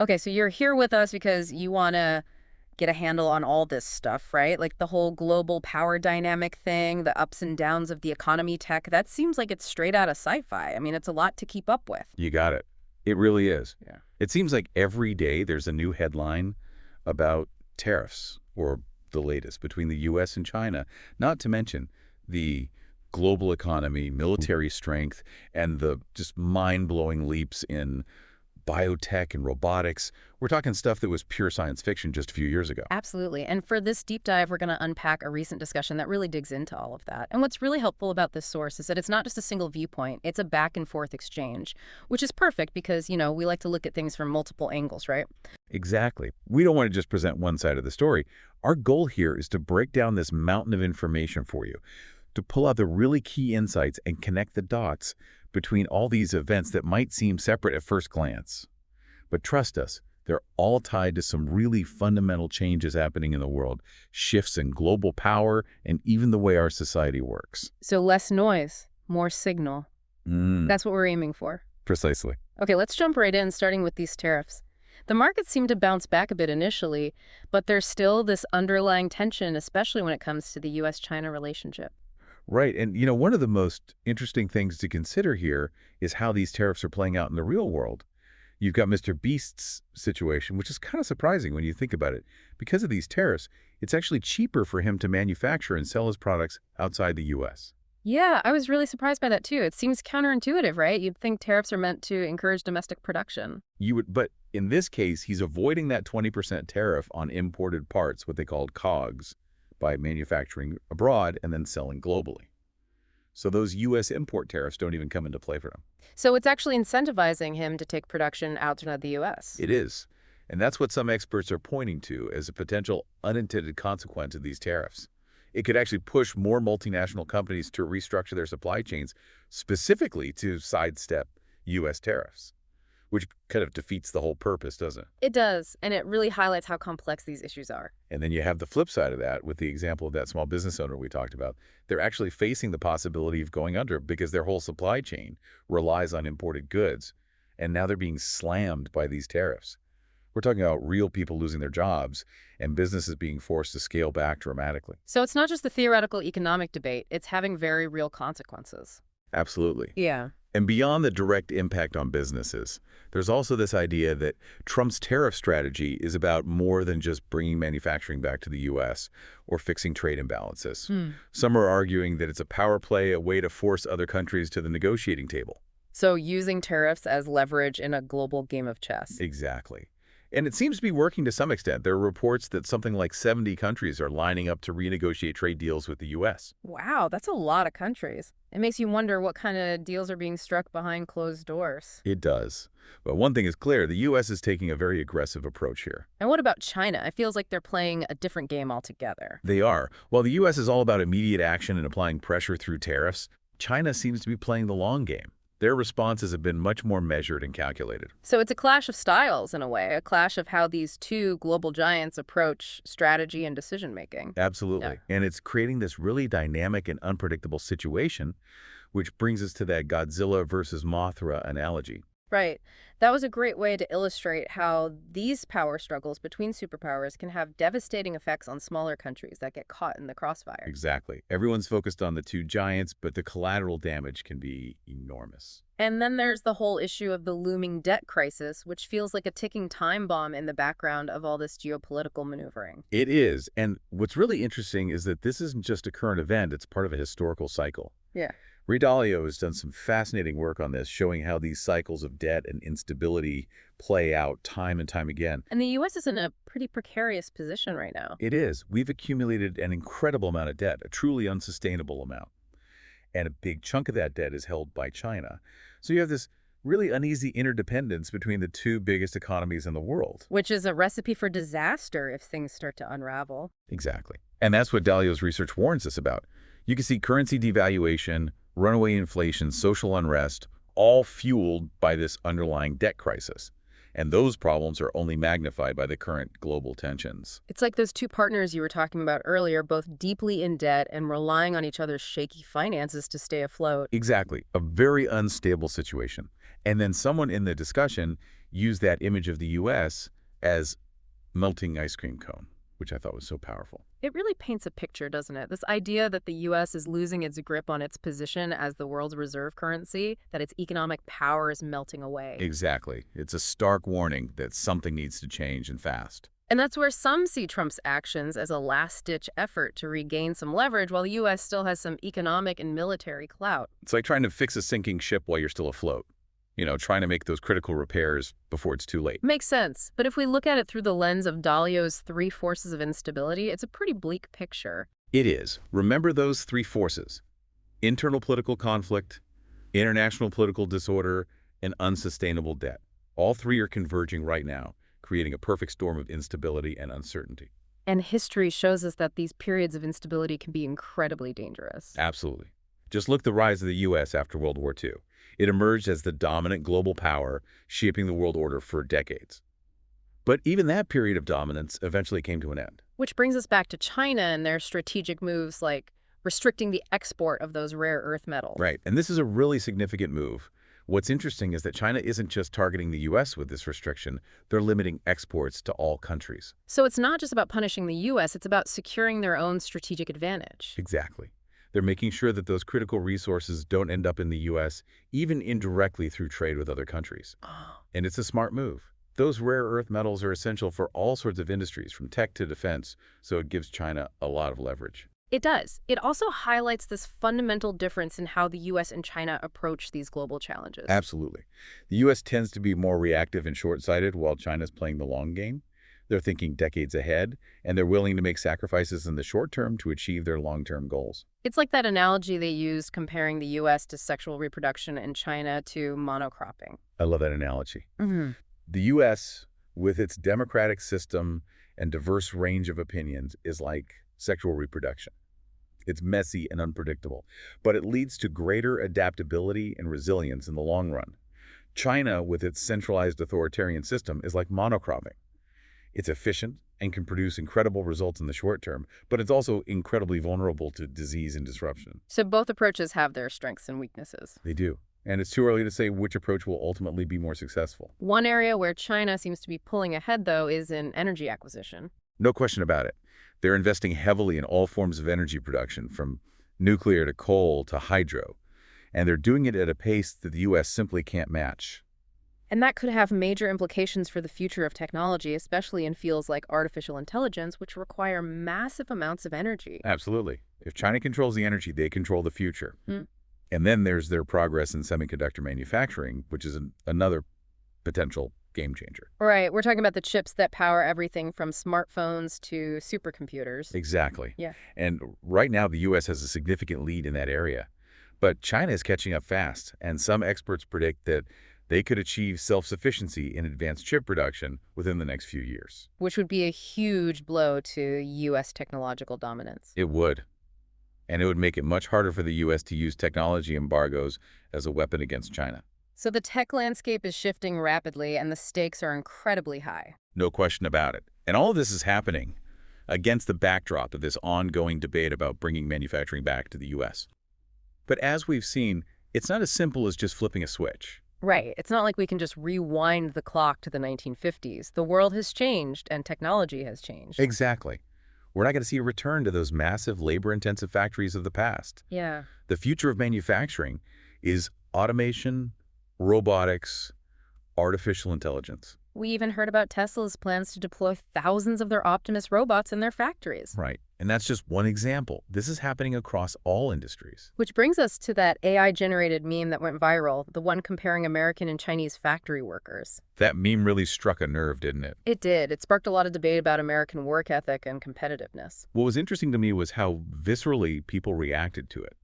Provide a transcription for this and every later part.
Okay, so you're here with us because you want to get a handle on all this stuff, right? Like the whole global power dynamic thing, the ups and downs of the economy tech. That seems like it's straight out of sci-fi. I mean, it's a lot to keep up with. You got it. It really is. Yeah. It seems like every day there's a new headline about tariffs or the latest between the U.S. and China, not to mention the global economy, military strength, and the just mind-blowing leaps in biotech and robotics. We're talking stuff that was pure science fiction just a few years ago. Absolutely. And for this deep dive, we're going to unpack a recent discussion that really digs into all of that. And what's really helpful about this source is that it's not just a single viewpoint, it's a back and forth exchange, which is perfect because, we like to look at things from multiple angles, right? Exactly. We don't want to just present one side of the story. Our goal here is to break down this mountain of information for you, to pull out the really key insights and connect the dots between all these events that might seem separate at first glance. But trust us, they're all tied to some really fundamental changes happening in the world, shifts in global power, and even the way our society works. So less noise, more signal. Mm, That's what we're aiming for. precisely. Okay, let's jump right in, starting with these tariffs. The markets seem to bounce back a bit initially, but there's still this underlying tension, especially when it comes to the U.S.-China relationship. Right. And, one of the most interesting things to consider here is how these tariffs are playing out in the real world. You've got Mr. Beast's situation, which is kind of surprising when you think about it. Because of these tariffs, it's actually cheaper for him to manufacture and sell his products outside the U.S. Yeah, I was really surprised by that too. It seems counterintuitive, right? You'd think tariffs are meant to encourage domestic production. But in this case, he's avoiding that 20% tariff on imported parts, what they called COGS, by manufacturing abroad and then selling globally. So those U.S. import tariffs don't even come into play for him. So it's actually incentivizing him to take production outside the U.S. It is. And that's what some experts are pointing to as a potential unintended consequence of these tariffs. It could actually push more multinational companies to restructure their supply chains specifically to sidestep U.S. tariffs, which kind of defeats the whole purpose, doesn't it? It does, and it really highlights how complex these issues are. And then you have the flip side of that with the example of that small business owner we talked about. They're actually facing the possibility of going under because their whole supply chain relies on imported goods, and now they're being slammed by these tariffs. We're talking about real people losing their jobs and businesses being forced to scale back dramatically. So it's not just the theoretical economic debate, it's having very real consequences. Absolutely. Yeah. And beyond the direct impact on businesses, there's also this idea that Trump's tariff strategy is about more than just bringing manufacturing back to the U.S. or fixing trade imbalances. Some are arguing that it's a power play, a way to force other countries to the negotiating table. So using tariffs as leverage in a global game of chess. Exactly. And it seems to be working to some extent. There are reports that something like 70 countries are lining up to renegotiate trade deals with the U.S. Wow, that's a lot of countries. It makes you wonder what kind of deals are being struck behind closed doors. It does. But one thing is clear, the U.S. is taking a very aggressive approach here. And what about China? It feels like they're playing a different game altogether. They are. While the U.S. is all about immediate action and applying pressure through tariffs, China seems to be playing the long game. Their responses have been much more measured and calculated. So it's a clash of styles in a way, a clash of how these two global giants approach strategy and decision making. Absolutely. Yeah. And it's creating this really dynamic and unpredictable situation, which brings us to that Godzilla versus Mothra analogy. Right. That was a great way to illustrate how these power struggles between superpowers can have devastating effects on smaller countries that get caught in the crossfire. Exactly. Everyone's focused on the two giants, but the collateral damage can be enormous. And then there's the whole issue of the looming debt crisis, which feels like a ticking time bomb in the background of all this geopolitical maneuvering. It is. And what's really interesting is that this isn't just a current event, it's part of a historical cycle. Yeah. Ray Dalio has done some fascinating work on this, showing how these cycles of debt and instability play out time and time again. And the U.S. is in a pretty precarious position right now. It is. We've accumulated an incredible amount of debt, a truly unsustainable amount. And a big chunk of that debt is held by China. So you have this really uneasy interdependence between the two biggest economies in the world. Which is a recipe for disaster if things start to unravel. Exactly. And that's what Dalio's research warns us about. You can see currency devaluation, runaway inflation, social unrest, all fueled by this underlying debt crisis. And those problems are only magnified by the current global tensions. It's like those two partners you were talking about earlier, both deeply in debt and relying on each other's shaky finances to stay afloat. Exactly. A very unstable situation. And then someone in the discussion used that image of the U.S. as melting ice cream cone, which I thought was so powerful. It really paints a picture, doesn't it? This idea that the U.S. is losing its grip on its position as the world's reserve currency, that its economic power is melting away. Exactly. It's a stark warning that something needs to change and fast. And that's where some see Trump's actions as a last-ditch effort to regain some leverage while the U.S. still has some economic and military clout. It's like trying to fix a sinking ship while you're still afloat. Trying to make those critical repairs before it's too late. Makes sense. But if we look at it through the lens of Dalio's three forces of instability, it's a pretty bleak picture. It is. Remember those three forces: internal political conflict, international political disorder, and unsustainable debt. All three are converging right now, creating a perfect storm of instability and uncertainty. And history shows us that these periods of instability can be incredibly dangerous. Absolutely. Just look at the rise of the U.S. after World War II. It emerged as the dominant global power, shaping the world order for decades. But even that period of dominance eventually came to an end. Which brings us back to China and their strategic moves like restricting the export of those rare earth metals. Right, and this is a really significant move. What's interesting is that China isn't just targeting the U.S. with this restriction, they're limiting exports to all countries. So it's not just about punishing the U.S., it's about securing their own strategic advantage. Exactly. They're making sure that those critical resources don't end up in the U.S., even indirectly through trade with other countries. Oh. And it's a smart move. Those rare earth metals are essential for all sorts of industries, from tech to defense, so it gives China a lot of leverage. It does. It also highlights this fundamental difference in how the U.S. and China approach these global challenges. Absolutely. The U.S. tends to be more reactive and short-sighted, while China's playing the long game. They're thinking decades ahead, and they're willing to make sacrifices in the short term to achieve their long-term goals. It's like that analogy they used comparing the U.S. to sexual reproduction and China to monocropping. I love that analogy. Mm-hmm. The U.S., with its democratic system and diverse range of opinions, is like sexual reproduction. It's messy and unpredictable, but it leads to greater adaptability and resilience in the long run. China, with its centralized authoritarian system, is like monocropping. It's efficient and can produce incredible results in the short term, but it's also incredibly vulnerable to disease and disruption. So both approaches have their strengths and weaknesses. They do. And it's too early to say which approach will ultimately be more successful. One area where China seems to be pulling ahead, though, is in energy acquisition. No question about it. They're investing heavily in all forms of energy production, from nuclear to coal to hydro. And they're doing it at a pace that the U.S. simply can't match. And that could have major implications for the future of technology, especially in fields like artificial intelligence, which require massive amounts of energy. Absolutely. If China controls the energy, they control the future. Mm. And then there's their progress in semiconductor manufacturing, which is another potential game changer. Right. We're talking about the chips that power everything from smartphones to supercomputers. Exactly. Yeah. And right now, the U.S. has a significant lead in that area. But China is catching up fast, and some experts predict that they could achieve self-sufficiency in advanced chip production within the next few years. Which would be a huge blow to U.S. technological dominance. It would. And it would make it much harder for the U.S. to use technology embargoes as a weapon against China. So the tech landscape is shifting rapidly, and the stakes are incredibly high. No question about it. And all of this is happening against the backdrop of this ongoing debate about bringing manufacturing back to the U.S. But as we've seen, it's not as simple as just flipping a switch. Right. It's not like we can just rewind the clock to the 1950s. The world has changed and technology has changed. Exactly. We're not going to see a return to those massive labor-intensive factories of the past. Yeah. The future of manufacturing is automation, robotics, artificial intelligence. We even heard about Tesla's plans to deploy thousands of their Optimus robots in their factories. Right. And that's just one example. This is happening across all industries. Which brings us to that AI-generated meme that went viral, the one comparing American and Chinese factory workers. That meme really struck a nerve, didn't it? It did. It sparked a lot of debate about American work ethic and competitiveness. What was interesting to me was how viscerally people reacted to it.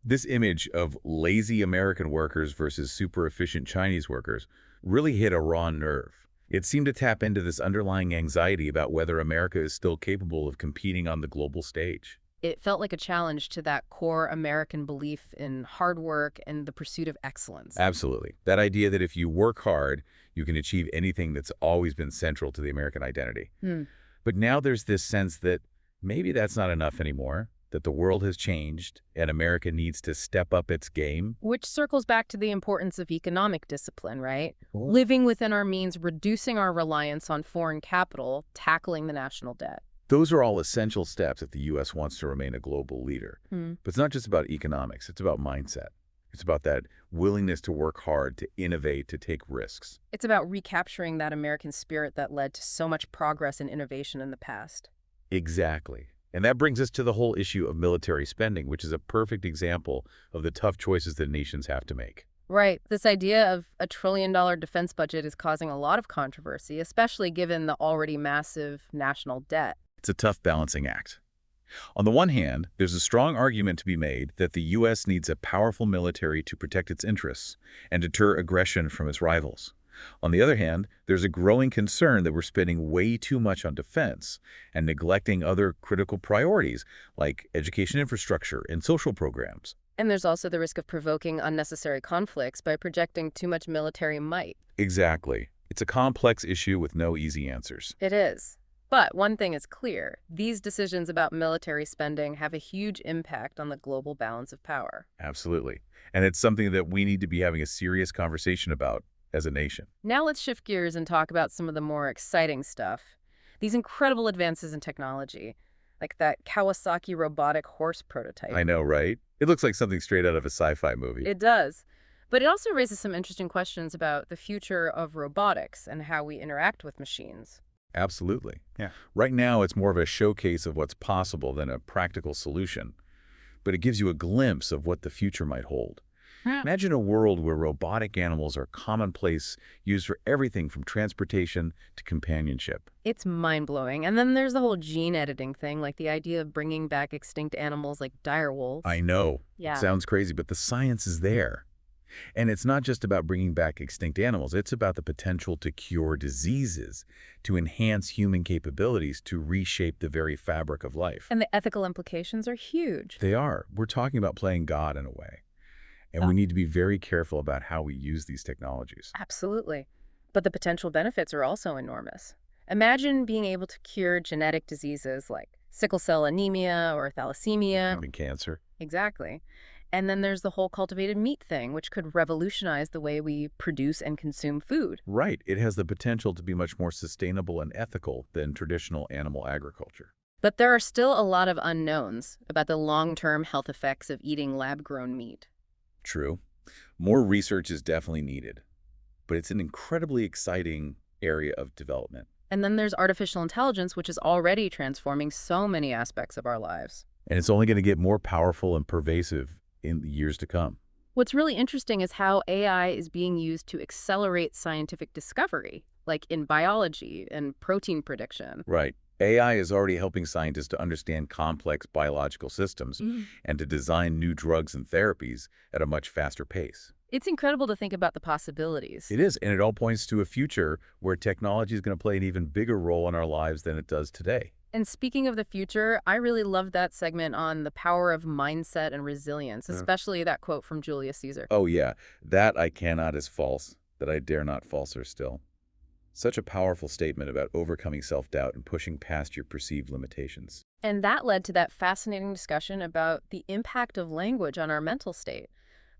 This image of lazy American workers versus super efficient Chinese workers really hit a raw nerve. It seemed to tap into this underlying anxiety about whether America is still capable of competing on the global stage. It felt like a challenge to that core American belief in hard work and the pursuit of excellence. Absolutely. That idea that if you work hard, you can achieve anything that's always been central to the American identity. But now there's this sense that maybe that's not enough anymore, that the world has changed and America needs to step up its game. Which circles back to the importance of economic discipline, right? Well, Living within our means, reducing our reliance on foreign capital, tackling the national debt. those are all essential steps if the U.S. wants to remain a global leader. Hmm. But it's not just about economics. It's about mindset. It's about that willingness to work hard, to innovate, to take risks. It's about recapturing that American spirit that led to so much progress and innovation in the past. Exactly. And that brings us to the whole issue of military spending, which is a perfect example of the tough choices that nations have to make. Right. This idea of a $1 trillion defense budget is causing a lot of controversy, especially given the already massive national debt. It's a tough balancing act. On the one hand, there's a strong argument to be made that the U.S. needs a powerful military to protect its interests and deter aggression from its rivals. On the other hand, there's a growing concern that we're spending way too much on defense and neglecting other critical priorities like education infrastructure and social programs. And there's also the risk of provoking unnecessary conflicts by projecting too much military might. Exactly. It's a complex issue with no easy answers. It is. But one thing is clear. These decisions about military spending have a huge impact on the global balance of power. Absolutely. And it's something that we need to be having a serious conversation about as a nation. Now let's shift gears and talk about some of the more exciting stuff. These incredible advances in technology, like that Kawasaki robotic horse prototype. I know, right? It looks like something straight out of a sci-fi movie. It does. But it also raises some interesting questions about the future of robotics and how we interact with machines. Absolutely. Yeah. Right now, it's more of a showcase of what's possible than a practical solution. But it gives you a glimpse of what the future might hold. Yeah. Imagine a world where robotic animals are commonplace, used for everything from transportation to companionship. It's mind-blowing. And then there's the whole gene editing thing, like the idea of bringing back extinct animals like direwolves. I know. Yeah. It sounds crazy, but the science is there. And it's not just about bringing back extinct animals. It's about the potential to cure diseases, to enhance human capabilities, to reshape the very fabric of life. And the ethical implications are huge. They are. We're talking about playing God in a way. And we need to be very careful about how we use these technologies. Absolutely. But the potential benefits are also enormous. Imagine being able to cure genetic diseases like sickle cell anemia or thalassemia. Having cancer. Exactly. And then there's the whole cultivated meat thing, which could revolutionize the way we produce and consume food. Right. It has the potential to be much more sustainable and ethical than traditional animal agriculture. But there are still a lot of unknowns about the long-term health effects of eating lab-grown meat. True. More research is definitely needed. But it's an incredibly exciting area of development. And then there's artificial intelligence, which is already transforming so many aspects of our lives. And it's only going to get more powerful and pervasive in the years to come. What's really interesting is how AI is being used to accelerate scientific discovery, like in biology and protein prediction. Right. AI is already helping scientists to understand complex biological systems and to design new drugs and therapies at a much faster pace. It's incredible to think about the possibilities. It is, and it all points to a future where technology is going to play an even bigger role in our lives than it does today. And speaking of the future, I really loved that segment on the power of mindset and resilience, especially that quote from Julius Caesar. Oh yeah, that I cannot is false, that I dare not falser still. Such a powerful statement about overcoming self-doubt and pushing past your perceived limitations. And that led to that fascinating discussion about the impact of language on our mental state.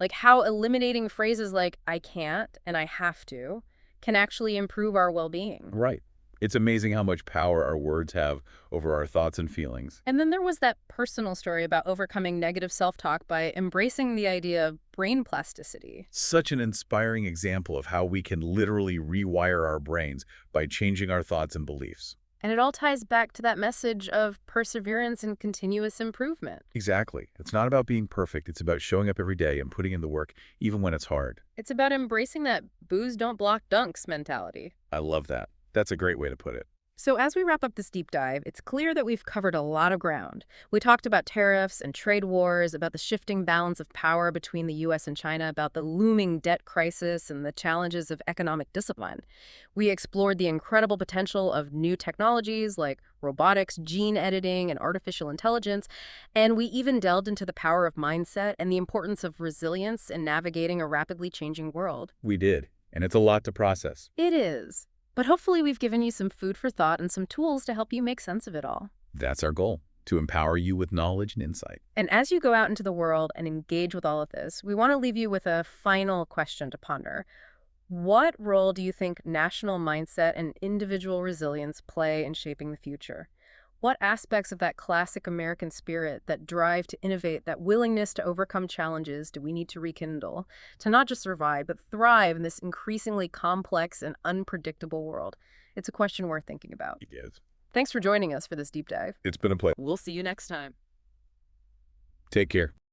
Like how eliminating phrases like I can't and I have to can actually improve our well-being. Right. It's amazing how much power our words have over our thoughts and feelings. And then there was that personal story about overcoming negative self-talk by embracing the idea of brain plasticity. Such an inspiring example of how we can literally rewire our brains by changing our thoughts and beliefs. And it all ties back to that message of perseverance and continuous improvement. Exactly. It's not about being perfect. It's about showing up every day and putting in the work, even when it's hard. It's about embracing that booze don't block dunks mentality. I love that. That's a great way to put it. So as we wrap up this deep dive, it's clear that we've covered a lot of ground. We talked about tariffs and trade wars, about the shifting balance of power between the U.S. and China, about the looming debt crisis and the challenges of economic discipline. We explored the incredible potential of new technologies like robotics, gene editing, and artificial intelligence, and we even delved into the power of mindset and the importance of resilience in navigating a rapidly changing world. We did, and it's a lot to process. It is. But hopefully we've given you some food for thought and some tools to help you make sense of it all. That's our goal. to empower you with knowledge and insight. And as you go out into the world and engage with all of this, we want to leave you with a final question to ponder. What role do you think national mindset and individual resilience play in shaping the future? What aspects of that classic American spirit, that drive to innovate, that willingness to overcome challenges do we need to rekindle to not just survive, but thrive in this increasingly complex and unpredictable world? It's a question worth thinking about. Yes. Thanks for joining us for this deep dive. It's been a pleasure. We'll see you next time. Take care.